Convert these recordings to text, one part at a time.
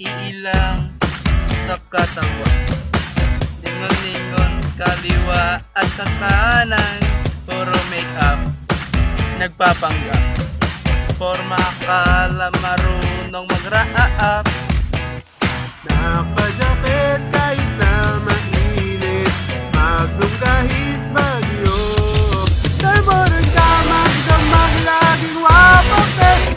iilang sa katawan. Lingon-lingon kaliwa at sa kanan, puro make-up, nagpapanggap. Forma akala marunong mag-raap. Nakajakit kahit na mainit, maglong kahit bagyo. Dalmoron ka magdamag, laging wapak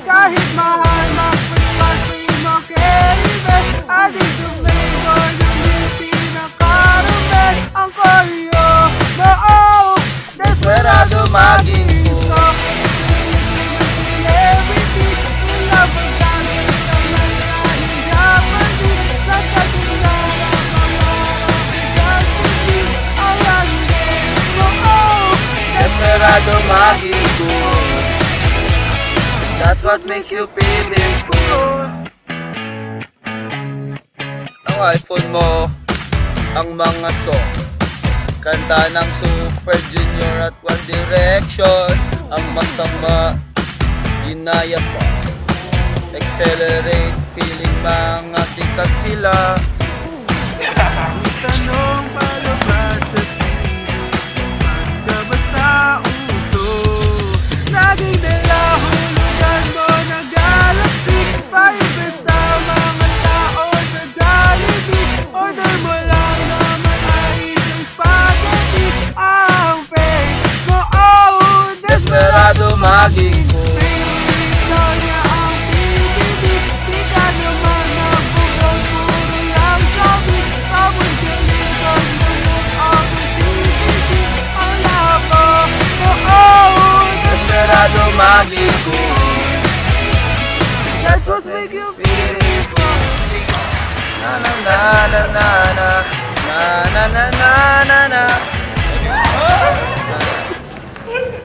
kahit mahal magpagpas mo keribe. Adik tumigo yung pinakarumet, ang koryo mo desperado maging desperado maging good. That's what makes you feeling good. Ang iPhone mo, ang mga song, kanta ng Super Junior at One Direction. Ang masama, inaya pa. Accelerate, feeling mga sikat sila. Tanong palabas sa laging nilahulugan mo na galaxy. Paibig sa mga tao sa Jollibee. Order mo lang naman ay isang spaghetti. Ang fake mo, oh, desperado maging cool. Favorito niya ang PBB. Di ka naman nabugang, puro lang sabi. Tapos galitan mo yung ang CBD. Ang labo mo, oh, desperado maging cool. That's what make you feel good. Na na na na na na na na na na na.